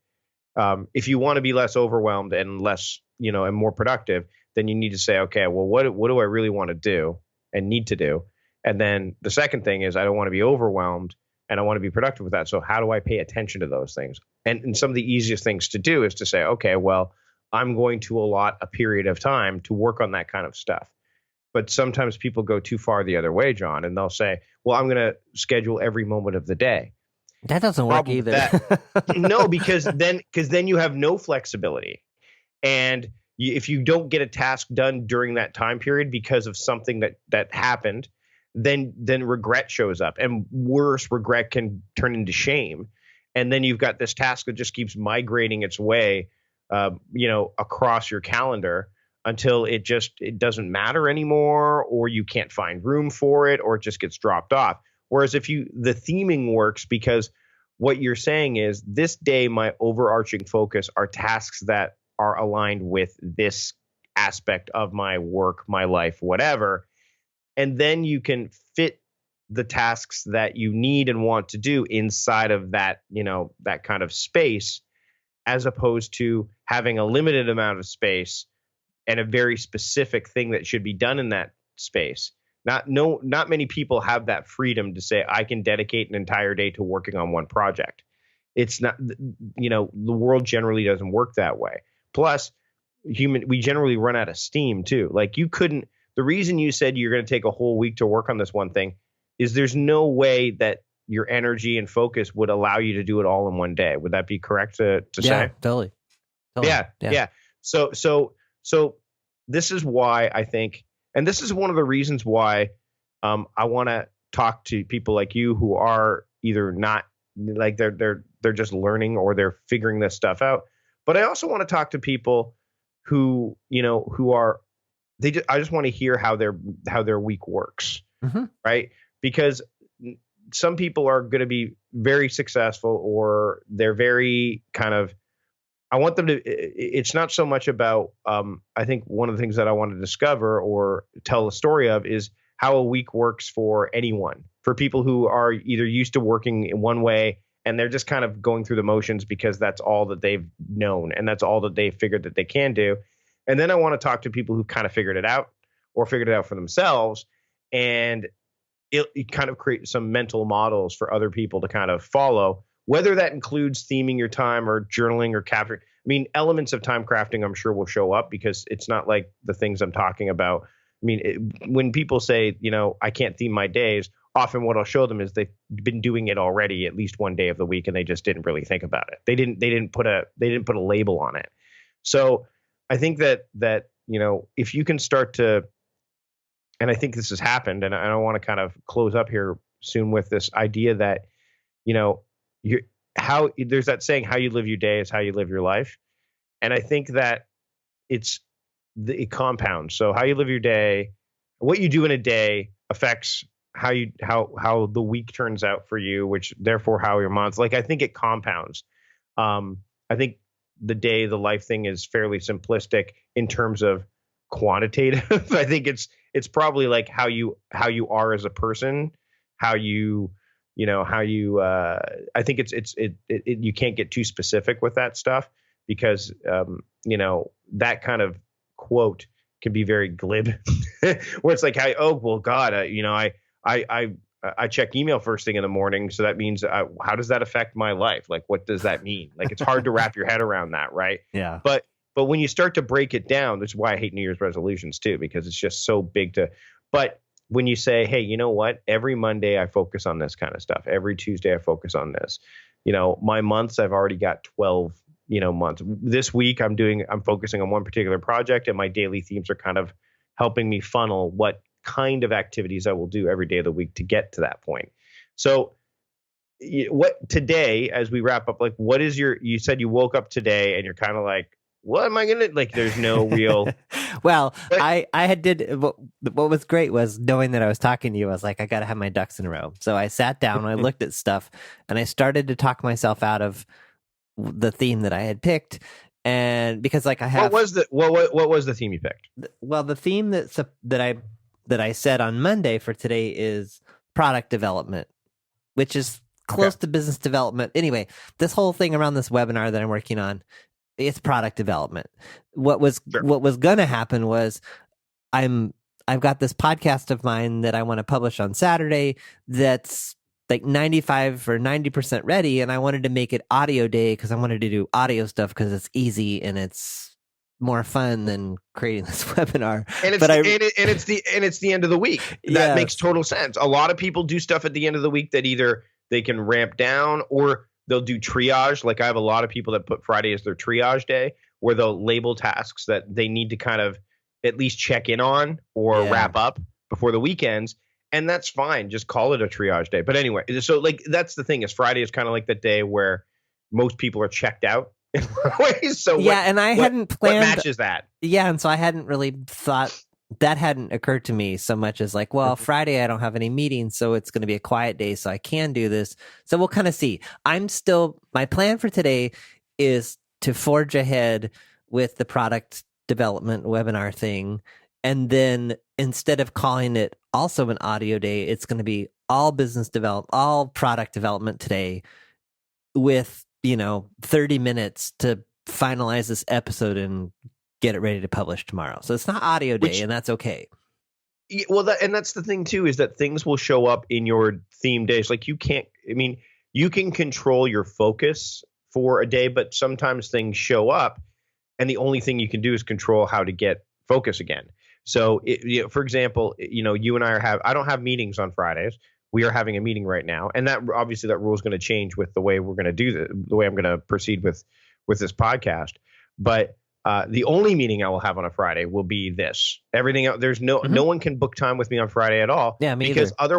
If you want to be less overwhelmed and less, and more productive, then you need to say, okay, well, what do I really want to do and need to do? And then the second thing is I don't want to be overwhelmed and I want to be productive with that. So how do I pay attention to those things? And some of the easiest things to do is to say, okay, well, I'm going to allot a period of time to work on that kind of stuff. But sometimes people go too far the other way, John, and they'll say, well, I'm going to schedule every moment of the day. That doesn't work either. No, because then you have no flexibility. And if you don't get a task done during that time period because of something that happened, then regret shows up. And worse, regret can turn into shame. And then you've got this task that just keeps migrating its way, across your calendar until it doesn't matter anymore, or you can't find room for it, or it just gets dropped off. Whereas the theming works because what you're saying is, this day, my overarching focus are tasks that are aligned with this aspect of my work, my life, whatever. And then you can fit the tasks that you need and want to do inside of that, that kind of space, as opposed to having a limited amount of space and a very specific thing that should be done in that space. Not many people have that freedom to say, I can dedicate an entire day to working on one project. It's not, the world generally doesn't work that way. Plus, we generally run out of steam too. Like, the reason you said you're going to take a whole week to work on this one thing is there's no way that your energy and focus would allow you to do it all in one day. Would that be correct to say? Yeah, totally. Yeah. So this is why I think, and this is one of the reasons why I want to talk to people like you who are either not, like, they're just learning, or they're figuring this stuff out. But I also want to talk to people who are, I just want to hear how their week works, right? Because some people are going to be very successful, or they're very kind of, I want them to, it's not so much about, I think one of the things that I want to discover or tell a story of is how a week works for anyone, for people who are either used to working in one way and they're just kind of going through the motions because that's all that they've known and that's all that they figured that they can do. And then I want to talk to people who kind of figured it out, or figured it out for themselves, and it kind of create some mental models for other people to kind of follow, whether that includes theming your time or journaling or capturing. I mean, elements of time crafting, I'm sure, will show up, because it's not like the things I'm talking about. I mean, when people say, I can't theme my days, often what I'll show them is they've been doing it already at least one day of the week, and they just didn't really think about it. They didn't put a label on it. So I think that if you can start to, and I think this has happened, and I want to kind of close up here soon with this idea that, there's that saying, how you live your day is how you live your life. And I think that it compounds. So how you live your day, what you do in a day affects how the week turns out for you, which therefore how your month, like, I think it compounds. I think the life thing is fairly simplistic in terms of quantitative. I think it's probably like how you are as a person, I think you can't get too specific with that stuff, because that kind of quote can be very glib, where it's like, I check email first thing in the morning, so that means how does that affect my life? Like, what does that mean? Like, it's hard to wrap your head around that, right? Yeah. But when you start to break it down, that's why I hate New Year's resolutions too, because it's just so big but when you say, hey, you know what? Every Monday I focus on this kind of stuff. Every Tuesday I focus on this. My months, I've already got 12, months. This week I'm focusing on one particular project, and my daily themes are kind of helping me funnel what kind of activities I will do every day of the week to get to that point. So what today, as we wrap up, like, what is you said you woke up today and you're kind of like, what am I going to, like, there's no real. Well, I what was great was knowing that I was talking to you. I was like, I got to have my ducks in a row. So I sat down and I looked at stuff, and I started to talk myself out of the theme that I had picked. And because, like, I have, what was the theme you picked? Well, the theme that I said on Monday for today is product development, which is close to business development. Anyway, this whole thing around this webinar that I'm working on, it's product development. What was going to happen was I've got this podcast of mine that I want to publish on Saturday that's like 95 or 90% ready, and I wanted to make it audio day because I wanted to do audio stuff because it's easy and it's more fun than creating this webinar. And it's the end of the week. That makes total sense. A lot of people do stuff at the end of the week that either they can ramp down or they'll do triage. Like I have a lot of people that put Friday as their triage day, where they'll label tasks that they need to kind of at least check in on or wrap up before the weekends. And that's fine. Just call it a triage day. But anyway, so like that's the thing is Friday is kind of like the day where most people are checked out in a lot of ways. So and I hadn't planned. What matches that? Yeah, and so I hadn't really thought that hadn't occurred to me so much as like, well, Friday I don't have any meetings, so it's going to be a quiet day, so I can do this. So we'll kind of see. My plan for today is to forge ahead with the product development webinar thing. And then instead of calling it also an audio day, it's going to be all all product development today with, 30 minutes to finalize this episode and get it ready to publish tomorrow. So it's not audio day, and that's okay. Yeah, well, that's the thing too, is that things will show up in your theme days. Like you can control your focus for a day, but sometimes things show up and the only thing you can do is control how to get focus again. So, for example, you and I don't have meetings on Fridays. We are having a meeting right now. And that obviously that rule is going to change with the way we're going to do the way I'm going to proceed with this podcast. But the only meeting I will have on a Friday will be this. Everything else, there's no one can book time with me on Friday at all. Yeah, me because either.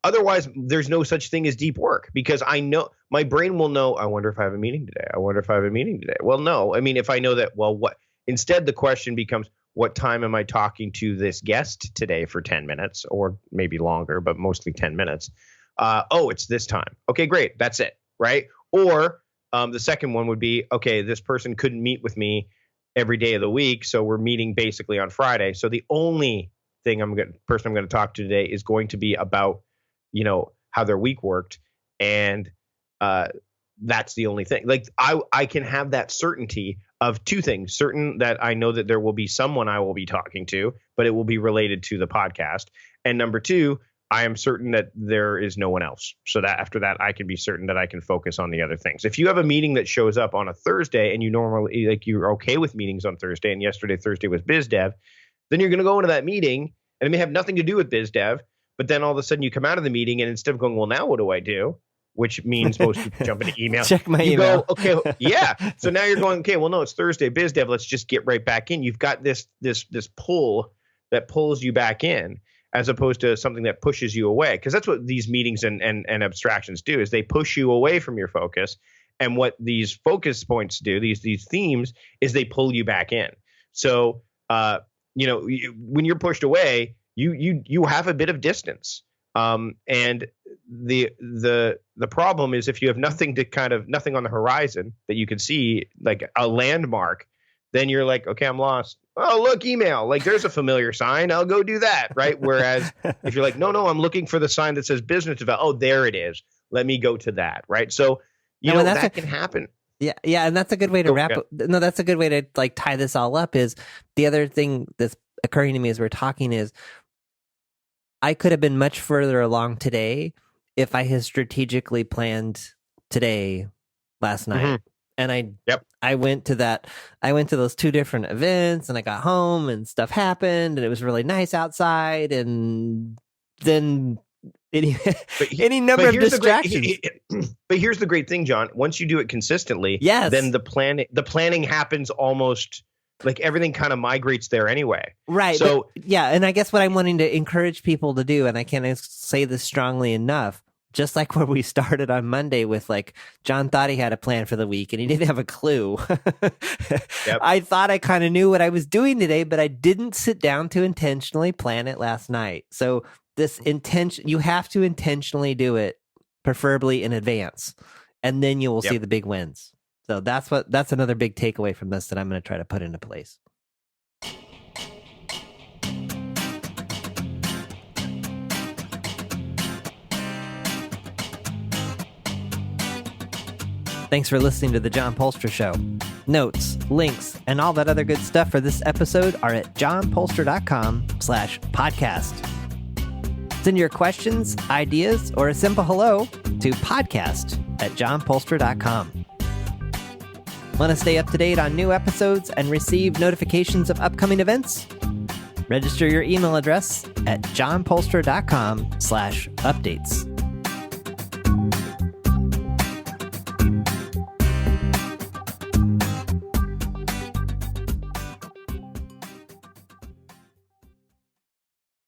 Otherwise there's no such thing as deep work, because I know my brain will know, I wonder if I have a meeting today. Well, no. I mean, if I know that, well, what instead the question becomes, what time am I talking to this guest today for 10 minutes or maybe longer, but mostly 10 minutes? It's this time. Okay, great. That's it. Right. Or the second one would be, okay, this person couldn't meet with me every day of the week, so we're meeting basically on Friday. So the only thing person I'm going to talk to today is going to be about, how their week worked. And that's the only thing. Like I can have that certainty of two things: certain that I know that there will be someone I will be talking to, but it will be related to the podcast. And number two, I am certain that there is no one else. So that after that, I can be certain that I can focus on the other things. If you have a meeting that shows up on a Thursday and you normally you're okay with meetings on Thursday, and Thursday was biz dev, then you're going to go into that meeting and it may have nothing to do with biz dev, but then all of a sudden you come out of the meeting and instead of going, well, now what do I do? Which means most people jump into email. Check my email. Go, okay, yeah. So now you're going, okay, well, no, it's Thursday, biz dev. Let's just get right back in. You've got this pull that pulls you back in, as opposed to something that pushes you away. Because that's what these meetings and abstractions do, is they push you away from your focus. And what these focus points do, these themes, is they pull you back in. So, when you're pushed away, you have a bit of distance. And the problem is, if you have nothing on the horizon that you can see, like a landmark, then you're like, okay, I'm lost. Oh, look, email. Like, there's a familiar sign. I'll go do that, right? Whereas if you're like, no, I'm looking for the sign that says business development. Oh, there it is. Let me go to that, right? So, that can happen. Yeah, and that's a good way to wrap up. No, that's a good way to like tie this all up. Is the other thing that's occurring to me as we're talking is, I could have been much further along today if I had strategically planned today last night. Mm-hmm. And I went to those two different events, and I got home and stuff happened, and it was really nice outside, and then any number of distractions. But here's the great thing, John. Once you do it consistently, yes, then the planning happens almost like everything kind of migrates there anyway. Right. So and I guess what I'm wanting to encourage people to do, and I can't say this strongly enough, just like where we started on Monday with like, John thought he had a plan for the week and he didn't have a clue. Yep. I thought I kind of knew what I was doing today, but I didn't sit down to intentionally plan it last night. So this you have to intentionally do it, preferably in advance, and then you will see the big wins. So that's another big takeaway from this that I'm going to try to put into place. Thanks for listening to The John Polster Show. Notes, links, and all that other good stuff for this episode are at johnpolster.com/podcast. Send your questions, ideas, or a simple hello to podcast@johnpolster.com. Want to stay up to date on new episodes and receive notifications of upcoming events? Register your email address at johnpolster.com/updates.